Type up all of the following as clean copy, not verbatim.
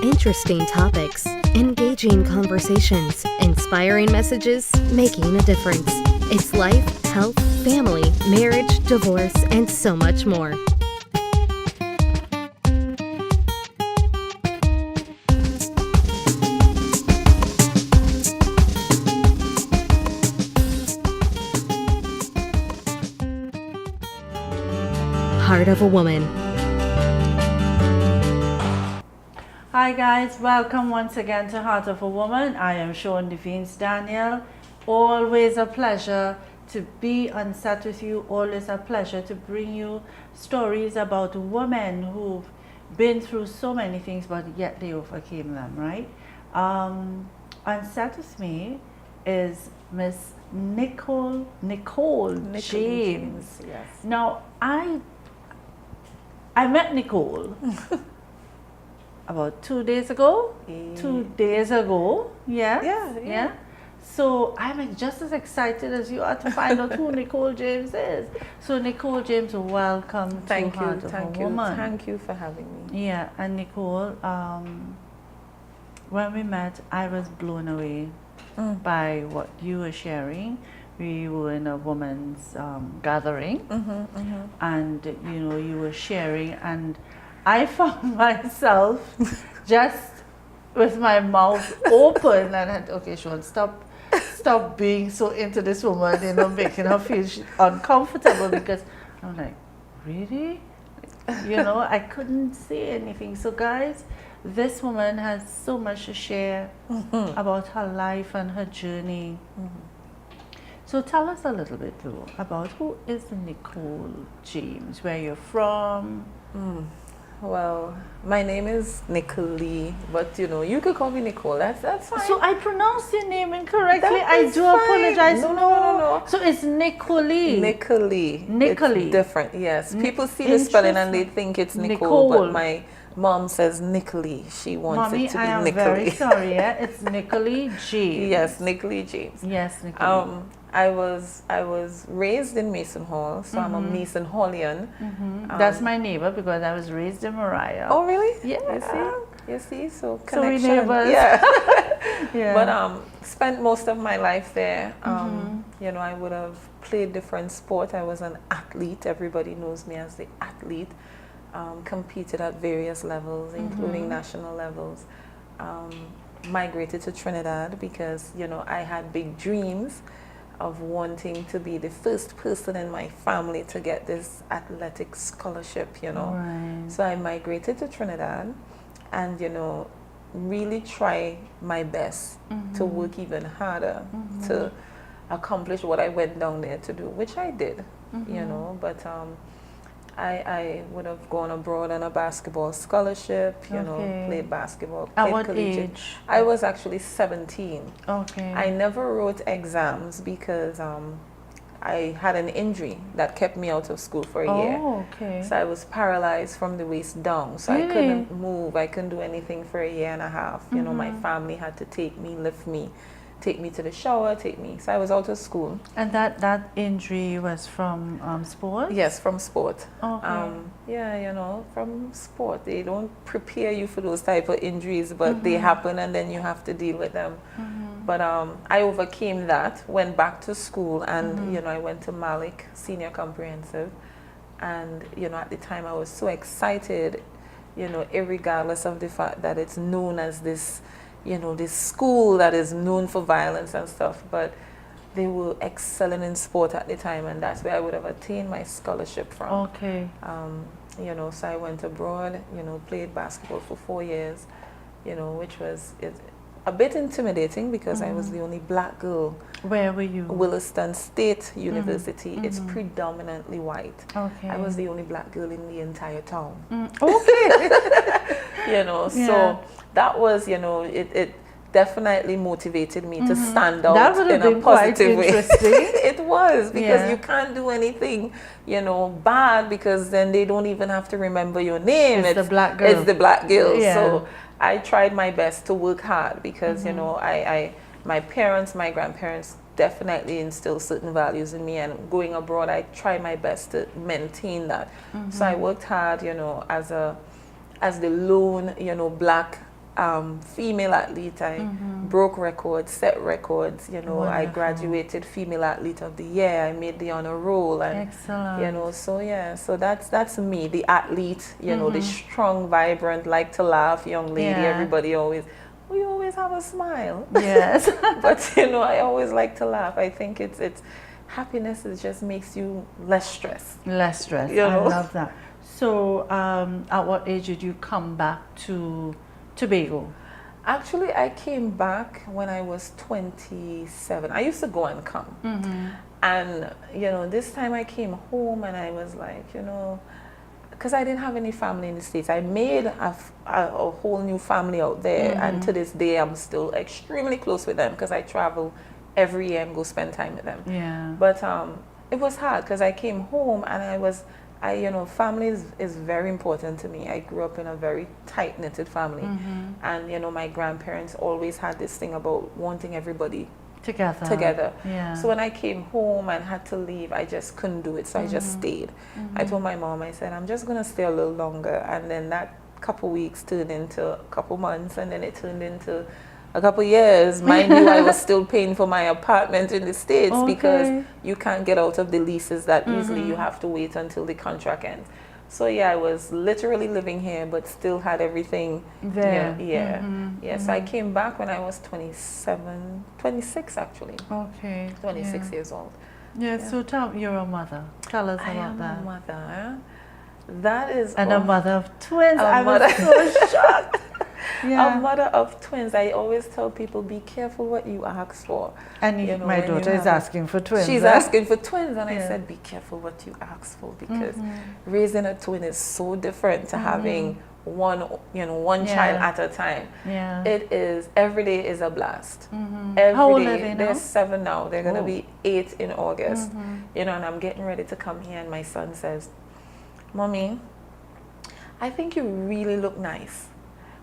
Interesting topics, engaging conversations, inspiring messages, making a difference. It's life, health, family, marriage, divorce, and so much more. Heart of a Woman. Hi guys, welcome once again to Heart of a Woman. I am Shorn Des Vignes Daniel. Always a pleasure to be on set with you. Always a pleasure to bring you stories about women who've been through so many things, but yet they overcame them, right? On set with me is Miss Nicole James. Yes. Now, I met Nicole about 2 days ago. 2 days ago, yes. Yeah. So I'm just as excited as you are to find out who Nicole James is. So Nicole James, welcome Thank to you. Heart of a Woman. Thank you for having me. Yeah, and Nicole, when we met, I was blown away by what you were sharing. We were in a woman's gathering, and you were sharing, and I found myself just with my mouth open, and I had, okay, Sean, stop being so into this woman, making her feel uncomfortable, because I'm like, really? I couldn't say anything. So guys, this woman has so much to share about her life and her journey. So tell us a little bit though about who is Nicole James, where you're from. Well, my name is Nicole, but you could call me Nicole. That's fine. So I pronounced your name incorrectly. That I is do fine. apologize. No. So it's Nicole. Nicole. It's different. Yes. People see the spelling and they think it's Nicole, but my mom says Nicole. She wants Mommy, it to I be am Nicole. very sorry. Yeah? It's Nicole James. Yes, Nicole James. Yes, Nicole. I was raised in Mason Hall, so I'm a Mason Hallian. That's my neighbor because I was raised in Mariah. Oh, really? Yeah. You see, so So we connection. neighbors. Yeah. Yeah. But spent most of my life there. I would have played different sport. I was an athlete. Everybody knows me as the athlete. Competed at various levels, including national levels. Migrated to Trinidad because I had big dreams of wanting to be the first person in my family to get this athletic scholarship, Right. So I migrated to Trinidad and, really try my best to work even harder to accomplish what I went down there to do, which I did, but I would have gone abroad on a basketball scholarship, played basketball. At Played what collegiate. age? I was actually 17. Okay. I never wrote exams because I had an injury that kept me out of school for a year. Oh, okay. So I was paralyzed from the waist down. So I couldn't move. I couldn't do anything for a year and a half. My family had to take me, lift me, take me to the shower, take me. So I was out of school. And that injury was from sport? Yes, from sport. Okay. From sport. They don't prepare you for those type of injuries, but they happen and then you have to deal with them. But I overcame that, went back to school, and I went to Malik Senior Comprehensive. And at the time I was so excited, irregardless of the fact that it's known as this this school that is known for violence and stuff, but they were excelling in sport at the time, and that's where I would have attained my scholarship from. Okay. So I went abroad, played basketball for 4 years, which was a bit intimidating because I was the only black girl. Where were you? Williston State University. It's predominantly white. Okay. I was the only black girl in the entire town. Okay. So that was, it definitely motivated me to stand out That would have in a been quite positive way. interesting. It was, because Yeah. you can't do anything, bad, because then they don't even have to remember your name. It's the black girl. It's the black girl. Yeah. So I tried my best to work hard because, my parents, my grandparents definitely instilled certain values in me, and going abroad, I tried my best to maintain that. So I worked hard, as the lone, black female athlete. I broke records, set records. You know, I Wonderful. graduated female athlete of the year. I made the honor roll, and Excellent. you know, so yeah, so that's me, the athlete. You know, the strong, vibrant, like to laugh young lady. Yeah. Everybody we always have a smile. Yes. But you know, I always like to laugh. I think it's happiness. It just makes you less stressed. Less stress. You know? I love that. So, at what age did you come back to Tobago? Actually, I came back when I was 27. I used to go and come. And, you know, this time I came home and I was like, you know, because I didn't have any family in the States. I made a whole new family out there. And to this day, I'm still extremely close with them because I travel every year and go spend time with them. Yeah. But it was hard because I came home and you know, family is very important to me. I grew up in a very tight-knitted family. And, you know, my grandparents always had this thing about wanting everybody together. Yeah. So when I came home and had to leave, I just couldn't do it. So I just stayed. I told my mom, I said, I'm just going to stay a little longer. And then that couple weeks turned into a couple months, and then it turned into a couple years. Mind you, I was still paying for my apartment in the States because you can't get out of the leases that easily. You have to wait until the contract ends. So yeah, I was literally living here, but still had everything there. Yeah. So I came back when I was 26 actually. Okay. 26 years old. Yeah. So you're a mother. Tell us I about am that. a mother. That is And a mother of twins. A I mother. was so shocked. A mother of twins. I always tell people, be careful what you ask for. And you know, my when daughter you is have- asking for twins. She's huh? asking for twins, and I Yeah. said, be careful what you ask for, because raising a twin is so different to having one child at a time. Yeah. It is, every day is a blast. How old Every are day. they now? They're 7 now. They're going to Oh. be 8 in August. You know, and I'm getting ready to come here, and my son says, Mommy, I think you really look nice.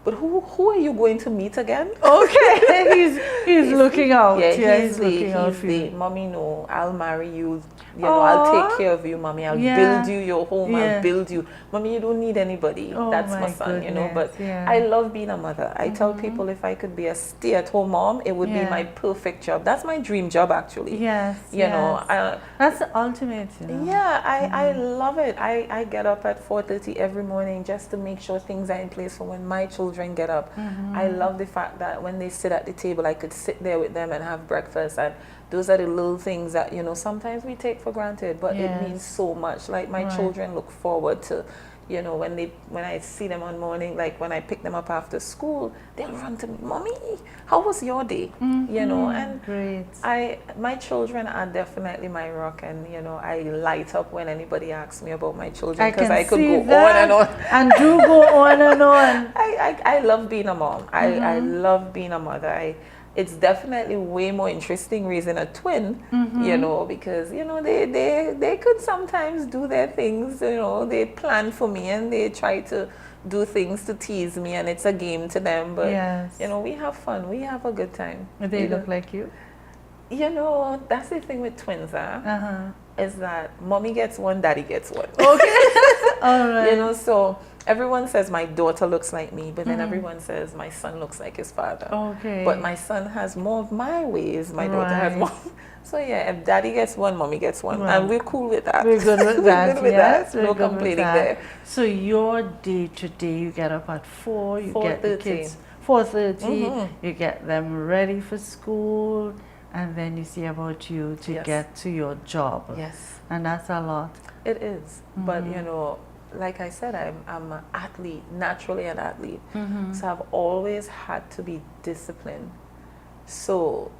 But who are you going to meet again? Okay, he's looking out. Yeah, he's looking out he's for the you. Mommy. No, I'll marry you. You know, I'll take care of you, Mommy. I'll build you your home. Yeah. I'll build you, Mommy. You don't need anybody. Oh, That's my my son. You know, but goodness, yeah. I love being a mother. I tell people if I could be a stay-at-home mom, it would be Yeah. my perfect job. That's my dream job, actually. Yes. You know, that's the ultimate. You know? yeah, I love it. I get up at 4:30 every morning just to make sure things are in place for when my children get up. I love the fact that when they sit at the table, I could sit there with them and have breakfast. And those are the little things that, you know, sometimes we take for granted, but it means so much. Like my children look forward to, you know, when I see them on morning, like when I pick them up after school, they'll run to me, Mommy, how was your day? You know, and Great. my children are definitely my rock, and you know, I light up when anybody asks me about my children, because I could go on and on. And do go on and on. I love being a mom. I love being a mother. It's definitely way more interesting raising a twin, you know, because, you know, they could sometimes do their things, you know, they plan for me and they try to do things to tease me, and it's a game to them, but, you know, we have fun, we have a good time. They look like you? You know, that's the thing with twins, is that Mommy gets one, Daddy gets one. Okay. All right. You know, so everyone says my daughter looks like me, but then everyone says my son looks like his father. Okay. But my son has more of my ways, my daughter has more. So yeah, if Daddy gets one, Mommy gets one. And we're cool with that. We're good with that. We're good with Yes, that. we're No good with complaining that. there. So your day to day, you get up at 4, you get the 4:30. kids 4:30, you get them ready for school, and then you see about you to get to your job. Yes. And that's a lot. It is. But you know, like I said, I'm an athlete, naturally an athlete. So I've always had to be disciplined. So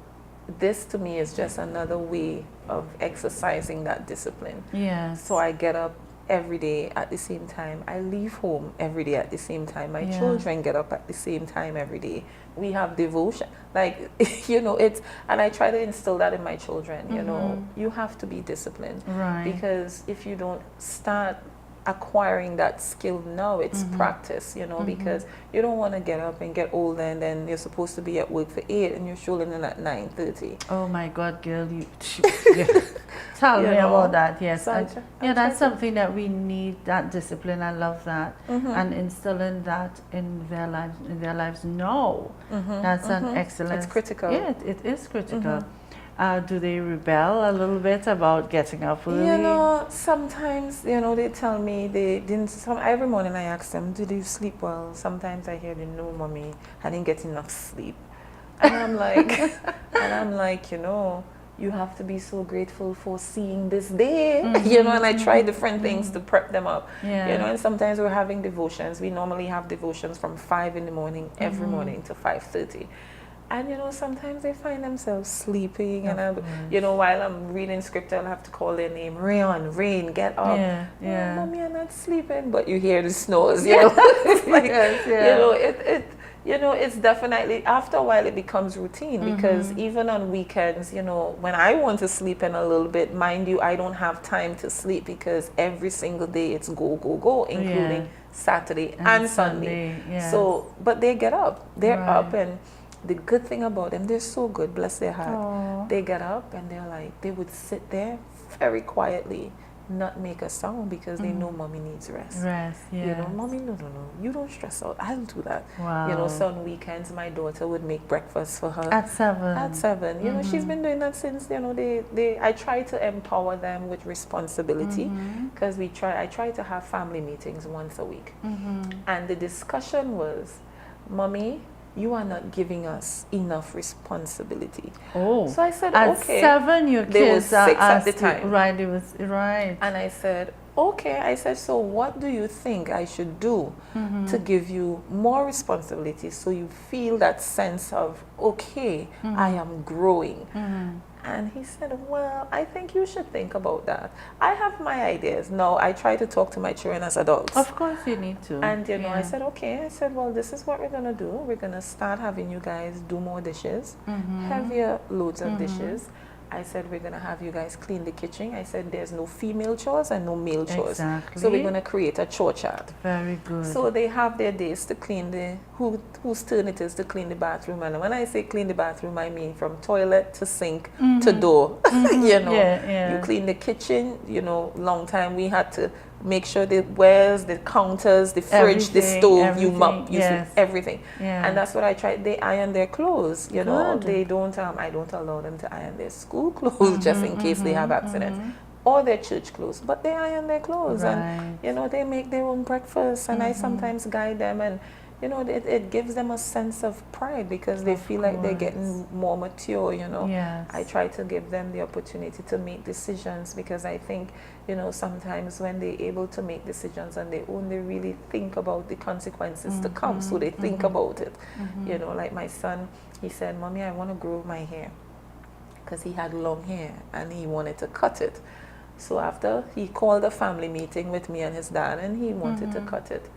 this to me is just another way of exercising that discipline. Yes. So I get up every day at the same time. I leave home every day at the same time. My children get up at the same time every day. We have devotion. Like, you know, and I try to instill that in my children, you know, you have to be disciplined. Right. Because if you don't start acquiring that skill now. It's practice, you know, because you don't want to get up and get older and then you're supposed to be at work for 8 and you're strolling in at 9:30. Oh my God, girl, you tell You me know? about that. Yes, So and, I that's try to- something that we need. That discipline, I love that, and instilling that in their lives now. That's an excellent. It's critical. Yeah, it is critical. Do they rebel a little bit about getting up early? You know, sometimes, you know, they tell me they didn't, every morning I ask them, did you sleep well? Sometimes I hear them, no, mommy, I didn't get enough sleep. And I'm like, you know, you have to be so grateful for seeing this day, you know, and I try different things to prep them up, you know, and sometimes we're having devotions. We normally have devotions from 5 in the morning, every morning to 5:30. And, you know, sometimes they find themselves sleeping and, you know, while I'm reading scripture, I'll have to call their name, Rain, get up. Oh, mommy, I'm not sleeping. But you hear the snores, you know. It's like, you know, it's definitely, after a while it becomes routine because even on weekends, you know, when I want to sleep in a little bit, mind you, I don't have time to sleep because every single day it's go, including Saturday and Sunday. So, but they get up, they're up, and the good thing about them, they're so good, bless their heart. Aww. They get up and they're like, they would sit there very quietly, not make a sound because they know mommy needs rest. You know, mommy, no, you don't stress out. I'll do that. Wow. You know, so on weekends, my daughter would make breakfast for her. At 7. At 7. You know, she's been doing that since, you know, I try to empower them with responsibility because I try to have family meetings once a week. And the discussion was, mommy, you are not giving us enough responsibility. Oh, so I said, at okay. 7, your They kids were 6 at the time. Right, it was right. And I said, okay. I said, so what do you think I should do to give you more responsibility so you feel that sense of, okay, I am growing? And he said, well, I think you should think about that. I have my ideas. No, I try to talk to my children as adults. Of course you need to. And, you know, I said, okay. I said, well, this is what we're going to do. We're going to start having you guys do more dishes, heavier loads of dishes. I said, we're going to have you guys clean the kitchen. I said, there's no female chores and no male chores. Exactly. So we're going to create a chore chart. Very good. So they have their days to clean whose turn it is to clean the bathroom. And when I say clean the bathroom, I mean from toilet to sink to door. You know, you clean the kitchen, you know, long time we had to make sure the wares, the counters, the fridge, the stove, you mop, you sweep everything. And that's what I tried. They iron their clothes, you know. They don't, I don't allow them to iron their school clothes just in case they have accidents. Or their church clothes, but they iron their clothes and, you know, they make their own breakfast and I sometimes guide them and, you know, it gives them a sense of pride because they feel like they're getting more mature, you know. I try to give them the opportunity to make decisions because I think, you know, sometimes when they're able to make decisions on their own, they really think about the consequences to come, so they think about it. You know, like my son, he said, mommy, I want to grow my hair because he had long hair and he wanted to cut it. So after he called a family meeting with me and his dad and he wanted to cut it.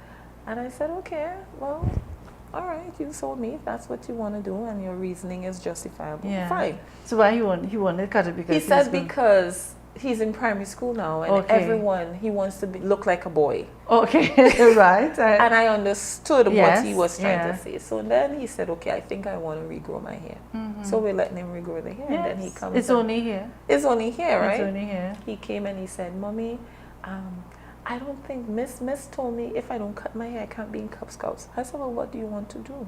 And I said, okay, well, all right, you told me if that's what you want to do and your reasoning is justifiable, fine. So why he wanted to cut it? Because he said because he's in primary school now and everyone, he wants to look like a boy. Okay, right. And I understood what he was trying to say. So then he said, okay, I think I want to regrow my hair. So we're letting him regrow the hair. And then he comes. It's only here. It's only here, right? It's only here. He came and he said, mommy, I don't think Miss told me if I don't cut my hair, I can't be in Cub Scouts. I said, well, what do you want to do?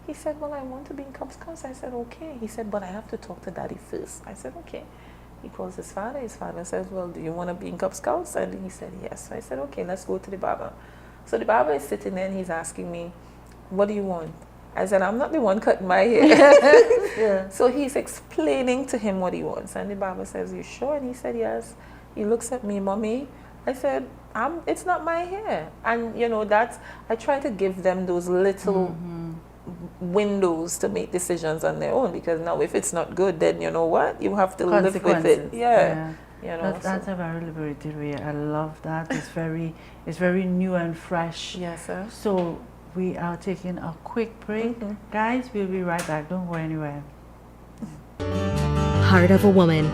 He said, well, I want to be in Cub Scouts. I said, okay. He said, but I have to talk to daddy first. I said, okay. He calls his father. His father says, well, do you want to be in Cub Scouts? And he said, yes. So I said, okay, let's go to the barber. So the barber is sitting there and he's asking me, what do you want? I said, I'm not the one cutting my hair. So he's explaining to him what he wants. And the barber says, you sure? And he said, yes. He looks at me, mommy. I said, it's not my hair. And, you know, I try to give them those little windows to make decisions on their own because now if it's not good, then you know what? You have to live with it. You know, that's a very liberated way. I love that. It's very new and fresh. Yes, sir. So we are taking a quick break. Guys, we'll be right back. Don't go anywhere. Heart of a Woman.